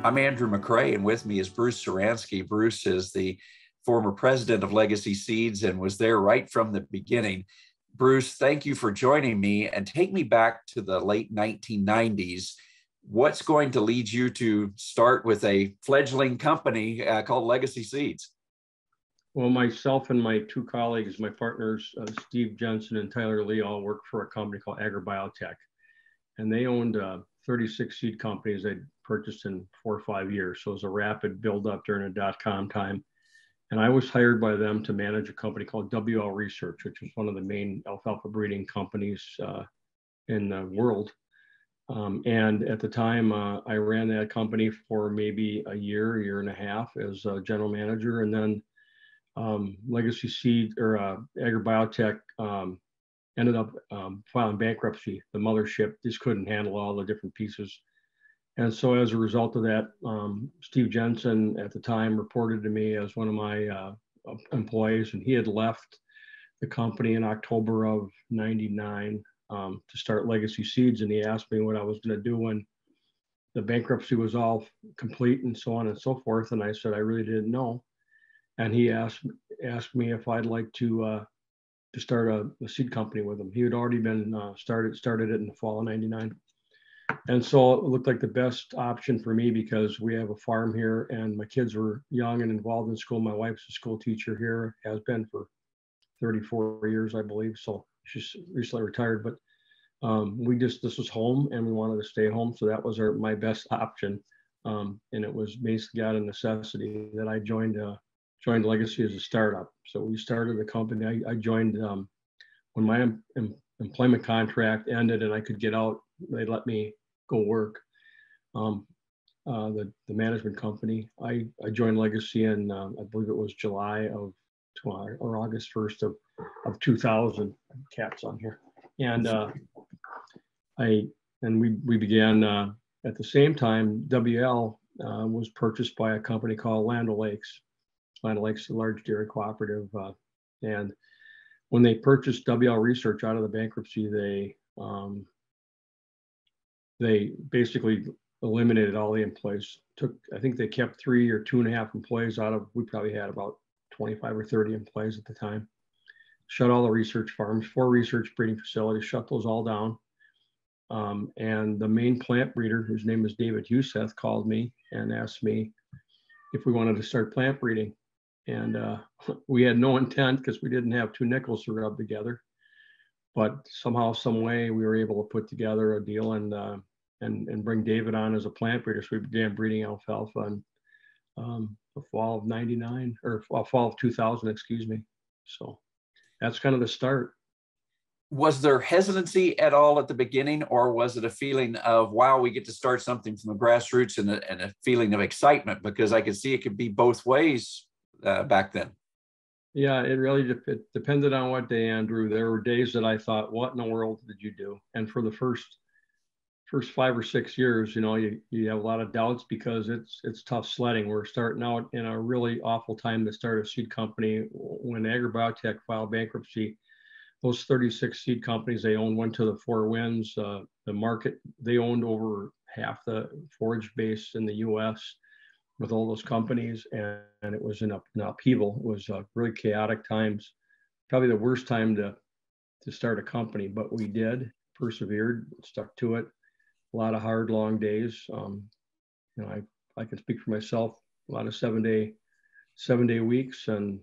I'm Andrew McCrae, and with me is Bruce Saransky. Bruce is the former president of Legacy Seeds and was there right from the beginning. Bruce, thank you for joining me, and take me back to the late 1990s. What's going to lead you to start with a fledgling company called Legacy Seeds? Well, myself and my two colleagues, my partners, Steve Jensen and Tyler Lee, all work for a company called Agribiotech. And they owned 36 seed companies they'd purchased in 4 or 5 years. So it was a rapid build-up during a dot-com time. And I was hired by them to manage a company called WL Research, which was one of the main alfalfa breeding companies in the world. And at the time, I ran that company for maybe a year and a half as a general manager. And then Legacy Seed or Agribiotech ended up filing bankruptcy. The mothership just couldn't handle all the different pieces. And so as a result of that, Steve Jensen at the time reported to me as one of my employees, and he had left the company in October of '99 to start Legacy Seeds. And he asked me what I was going to do when the bankruptcy was all complete and so on and so forth. And I said, I really didn't know. And he asked me if I'd like to start a seed company with him. He had already been started it in the fall of '99. And so it looked like the best option for me because we have a farm here and my kids were young and involved in school. My wife's a school teacher here, has been for 34 years, I believe. So she's recently retired, but this was home and we wanted to stay home. So that was my best option. And it was basically out of necessity that I joined Legacy as a startup. So we started the company. I joined when my employment contract ended and I could get out. They let me go work. The management company. I joined Legacy in I believe it was July of or August 1st of 2000. Cats on here, and we began at the same time. WL was purchased by a company called Land O'Lakes. Land O'Lakes, a large dairy cooperative, and when they purchased WL Research out of the bankruptcy, they basically eliminated all the employees. I think they kept 3 or 2.5 employees out of. We probably had about 25 or 30 employees at the time. Shut all the research farms, 4 research breeding facilities, shut those all down. And the main plant breeder, whose name is David Huseth, called me and asked me if we wanted to start plant breeding. And we had no intent because we didn't have 2 nickels to rub together. But somehow, some way, we were able to put together a deal and bring David on as a plant breeder. So we began breeding alfalfa in the fall of '99 or fall of 2000, excuse me. So that's kind of the start. Was there hesitancy at all at the beginning, or was it a feeling of, wow, we get to start something from the grassroots and a feeling of excitement? Because I could see it could be both ways back then. Yeah, it really depended on what day, Andrew. There were days that I thought, what in the world did you do? And for the first 5 or 6 years, you have a lot of doubts because it's tough sledding. We're starting out in a really awful time to start a seed company. When Agribiotech filed bankruptcy, those 36 seed companies they owned went to the 4 winds. The market, they owned over half the forage base in the U.S. with all those companies, and it was in upheaval. It was really chaotic times, probably the worst time to start a company, but we did, persevered, stuck to it. A lot of hard, long days. I can speak for myself, a lot of 7-day weeks. And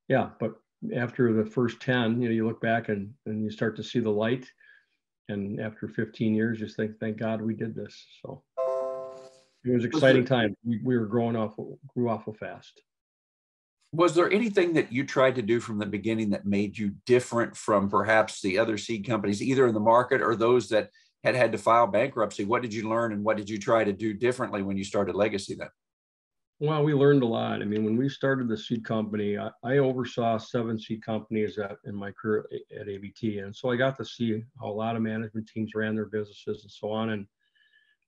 but after the first 10, you look back and you start to see the light. And after 15 years, just think, thank God we did this. So it was an exciting time. We grew awful fast. Was there anything that you tried to do from the beginning that made you different from perhaps the other seed companies, either in the market or those that had to file bankruptcy? What did you learn and what did you try to do differently when you started Legacy then? Well, we learned a lot. I mean, when we started the seed company, I oversaw 7 seed companies in my career at ABT. And so I got to see how a lot of management teams ran their businesses and so on. And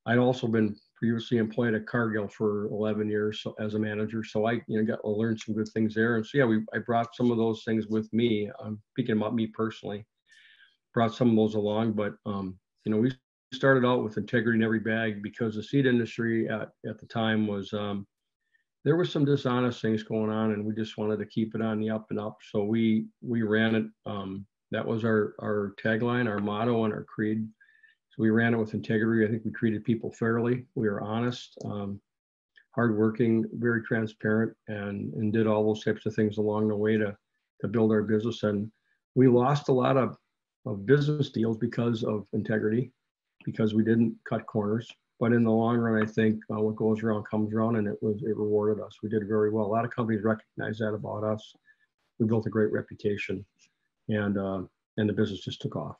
I'd also been previously employed at Cargill for 11 years as a manager. So I got to learn some good things there. And so, I brought some of those things with me. I'm speaking about me personally, brought some of those along, but, we started out with integrity in every bag because the seed industry at the time was, there was some dishonest things going on, and we just wanted to keep it on the up and up. So we ran it. That was our tagline, our motto, and our creed. So we ran it with integrity. I think we treated people fairly. We were honest, hardworking, very transparent, and did all those types of things along the way to build our business. And we lost a lot of business deals because of integrity, because we didn't cut corners. But in the long run, I think what goes around comes around, and it rewarded us. We did very well. A lot of companies recognize that about us. We built a great reputation, and the business just took off.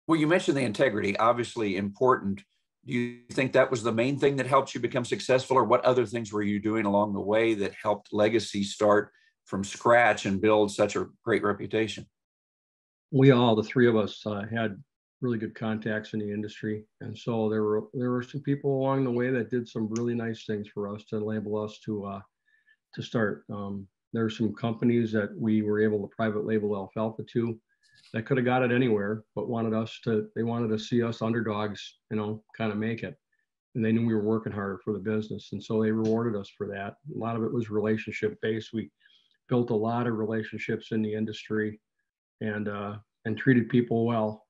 Well, you mentioned the integrity, obviously important. Do you think that was the main thing that helped you become successful, or what other things were you doing along the way that helped Legacy start from scratch and build such a great reputation? The three of us, had really good contacts in the industry, and so there were some people along the way that did some really nice things for us to enable us to start. There are some companies that we were able to private label Alfalfa to that could have got it anywhere, but they wanted to see us underdogs, kind of make it. And they knew we were working harder for the business. And so they rewarded us for that. A lot of it was relationship based. We built a lot of relationships in the industry and treated people well.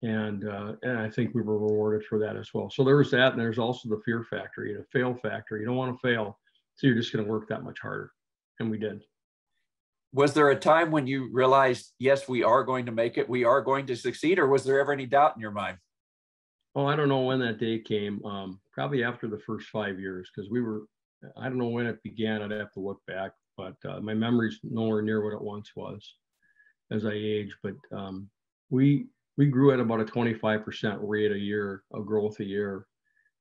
And I think we were rewarded for that as well. So there was that, and there's also the fear factor, fail factor. You don't want to fail, so you're just going to work that much harder. And we did. Was there a time when you realized, yes, we are going to make it, we are going to succeed, or was there ever any doubt in your mind? Oh, I don't know when that day came. Probably after the first 5 years, because I don't know when it began. I'd have to look back, but my memory's nowhere near what it once was as I age. But we grew at about a 25% rate a year of growth a year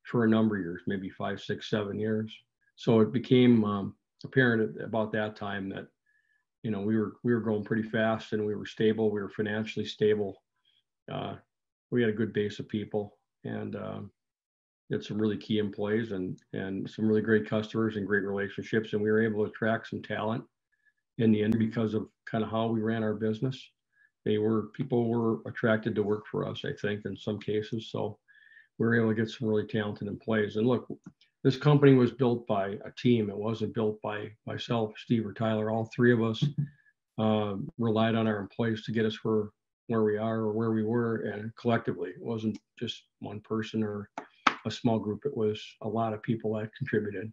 for a number of years, maybe 5, 6, 7 years. So it became apparent about that time that we were growing pretty fast, and we were stable. We were financially stable. We had a good base of people, and had some really key employees and some really great customers and great relationships. And we were able to attract some talent in the end because of kind of how we ran our business. People were attracted to work for us, I think, in some cases. So we were able to get some really talented employees. And look, this company was built by a team. It wasn't built by myself, Steve, or Tyler. All three of us relied on our employees to get us where we are or where we were, and collectively. It wasn't just one person or a small group. It was a lot of people that contributed.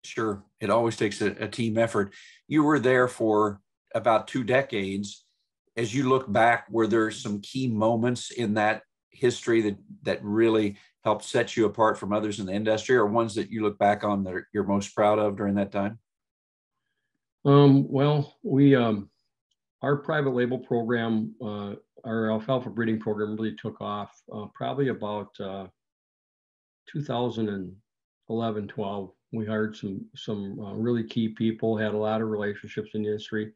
Sure. It always takes a team effort. You were there for about 2 decades. As you look back, were there some key moments in that history that really helped set you apart from others in the industry, or ones that you look back on that you're most proud of during that time? Well, our private label program, our alfalfa breeding program really took off probably about 2011, 12. We hired some really key people, had a lot of relationships in the industry.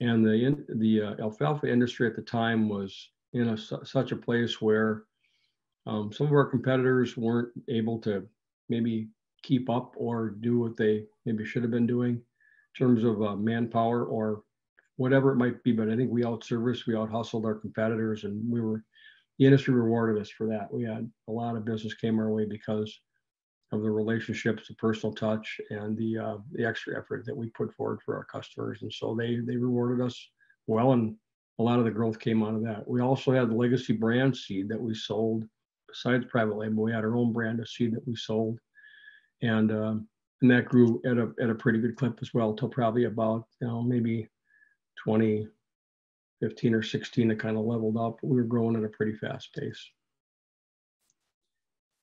And the alfalfa industry at the time was in such a place where some of our competitors weren't able to maybe keep up or do what they maybe should have been doing in terms of manpower or whatever it might be. But I think we out-serviced, we out-hustled our competitors, and the industry rewarded us for that. We had a lot of business came our way because of the relationships, the personal touch, and the extra effort that we put forward for our customers. And so they rewarded us well, and a lot of the growth came out of that. We also had the Legacy brand seed that we sold. Besides private label, we had our own brand of seed that we sold, and that grew at a pretty good clip as well, till probably about maybe 2015 or 16. It kind of leveled up. We were growing at a pretty fast pace.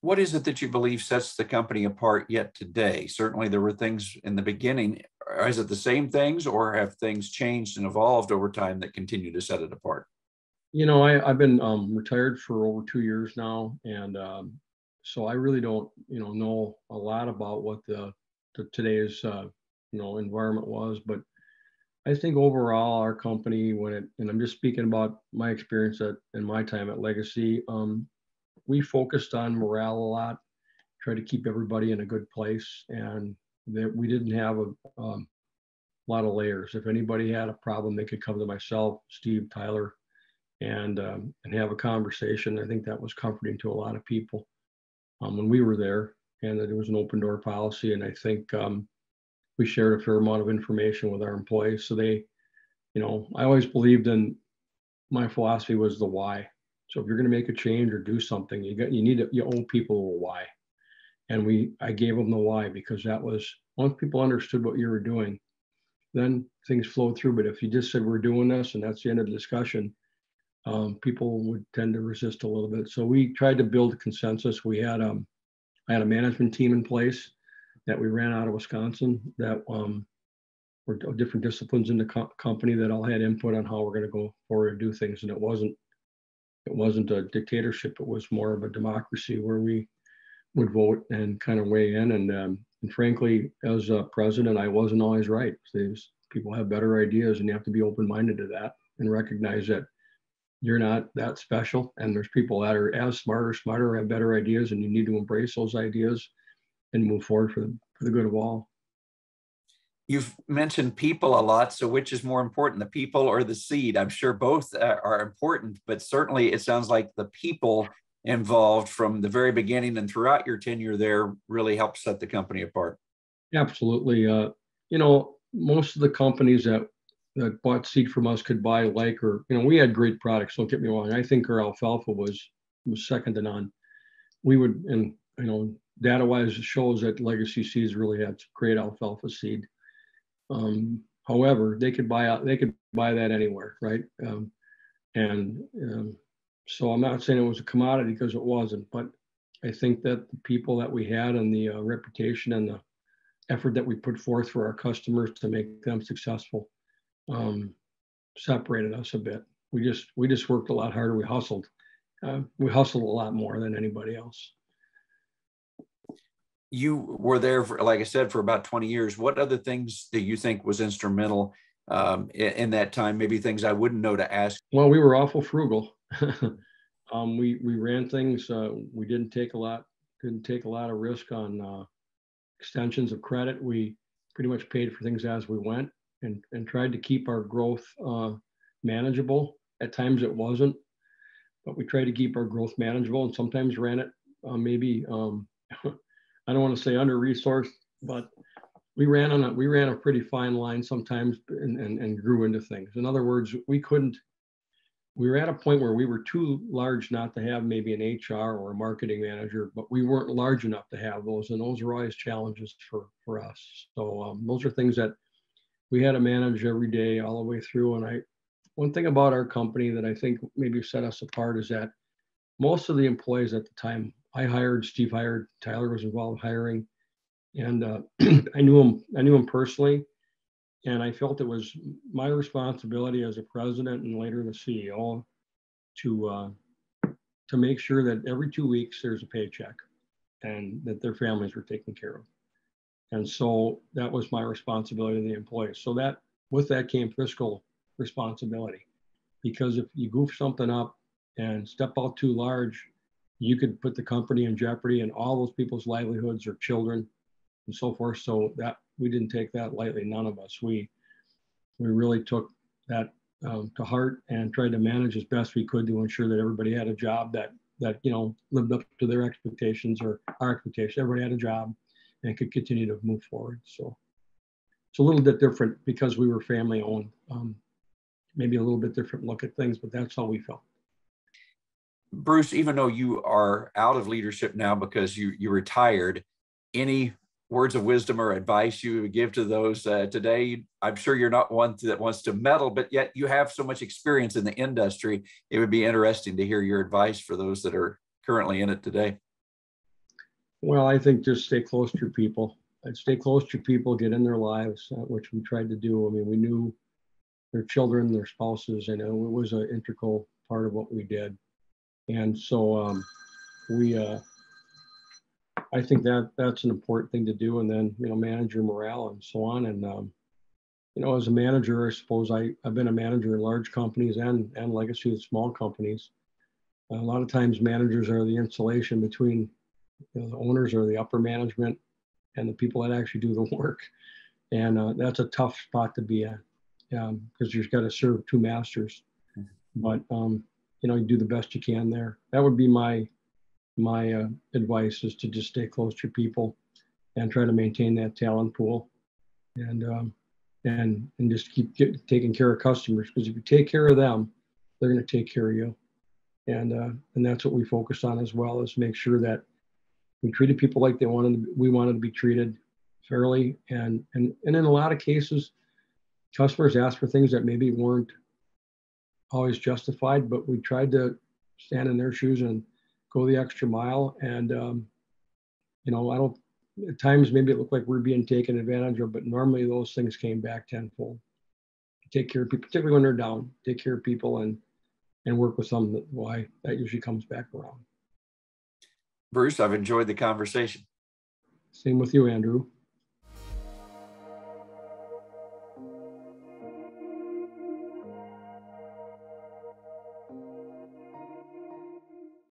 What is it that you believe sets the company apart yet today? Certainly there were things in the beginning. Is it the same things, or have things changed and evolved over time that continue to set it apart? I've been retired for over 2 years now, and so I really don't, know a lot about what the today's environment was. But I think overall, our company, and I'm just speaking about my experience in my time at Legacy, we focused on morale a lot, tried to keep everybody in a good place, and that we didn't have a lot of layers. If anybody had a problem, they could come to myself, Steve, Tyler, and have a conversation. I think that was comforting to a lot of people when we were there, and that it was an open door policy. And I think we shared a fair amount of information with our employees. So they, I always believed in, my philosophy was the why. So if you're going to make a change or do something, you owe people a why. And I gave them the why, because that was, once people understood what you were doing, then things flowed through. But if you just said we're doing this and that's the end of the discussion, people would tend to resist a little bit. So we tried to build a consensus. I had a management team in place that we ran out of Wisconsin that were different disciplines in the company that all had input on how we're going to go forward and do things. And it wasn't a dictatorship. It was more of a democracy where we would vote and kind of weigh in. And frankly, as a president, I wasn't always right. People have better ideas, and you have to be open-minded to that and recognize that you're not that special. And there's people that are as smart or smarter, have better ideas, and you need to embrace those ideas and move forward for the good of all. You've mentioned people a lot. So which is more important, the people or the seed? I'm sure both are important, but certainly it sounds like the people involved from the very beginning and throughout your tenure there really helped set the company apart. Absolutely. Most of the companies that bought seed from us could buy we had great products. Don't get me wrong. I think our alfalfa was second to none. We would, and data-wise, it shows that Legacy Seeds really had great alfalfa seed. However, they could buy that anywhere, right? So I'm not saying it was a commodity, because it wasn't, but I think that the people that we had and the reputation and the effort that we put forth for our customers to make them successful separated us a bit. We just worked a lot harder. We hustled a lot more than anybody else. You were there, like I said, for about 20 years. What other things do you think was instrumental in that time? Maybe things I wouldn't know to ask. Well, we were awful frugal. We ran things. We didn't take a lot of risk on extensions of credit. We pretty much paid for things as we went, and tried to keep our growth manageable. At times it wasn't, but we tried to keep our growth manageable, and sometimes ran it maybe I don't want to say under-resourced, but we ran a pretty fine line sometimes, and grew into things. In other words, we were at a point where we were too large not to have maybe an HR or a marketing manager, but we weren't large enough to have those. And those are always challenges for us. So those are things that we had to manage every day all the way through. And one thing about our company that I think maybe set us apart is that most of the employees at the time, I hired, Steve hired, Tyler was involved in hiring, and I knew him personally, and I felt it was my responsibility as a president and later the CEO to make sure that every 2 weeks there's a paycheck, and that their families were taken care of. And so that was my responsibility to the employees. So that with that came fiscal responsibility, because if you goof something up and step out too large, you could put the company in jeopardy and all those people's livelihoods or children and so forth. So that we didn't take that lightly. None of us. We really took that to heart and tried to manage as best we could to ensure that everybody had a job that lived up to their expectations or our expectations. Everybody had a job and could continue to move forward. So it's a little bit different because we were family owned. Maybe a little bit different look at things, but that's how we felt. Bruce, even though you are out of leadership now because you retired, any words of wisdom or advice you would give to those today? I'm sure you're not one that wants to meddle, but yet you have so much experience in the industry. It would be interesting to hear your advice for those that are currently in it today. Well, I think just stay close to your people. Stay close to your people, get in their lives, which we tried to do. I mean, we knew their children, their spouses, and it was an integral part of what we did. And so I think that's an important thing to do. And then, manage your morale and so on. And, as a manager, I suppose I've been a manager in large companies and legacy with small companies. A lot of times managers are the insulation between the owners or the upper management and the people that actually do the work. And that's a tough spot to be at because you've got to serve two masters. but you do the best you can there. That would be my advice, is to just stay close to your people and try to maintain that talent pool, and just keep taking care of customers, because if you take care of them, they're going to take care of you. And that's what we focus on as well, is make sure that we treated people like we wanted to be treated, fairly. And in a lot of cases, customers asked for things that maybe weren't always justified, but we tried to stand in their shoes and go the extra mile. And I don't, at times maybe it looked like we're being taken advantage of, but normally those things came back tenfold. Take care of people, particularly when they're down. Take care of people and work with them. That usually comes back around. Bruce, I've enjoyed the conversation. Same with you, Andrew.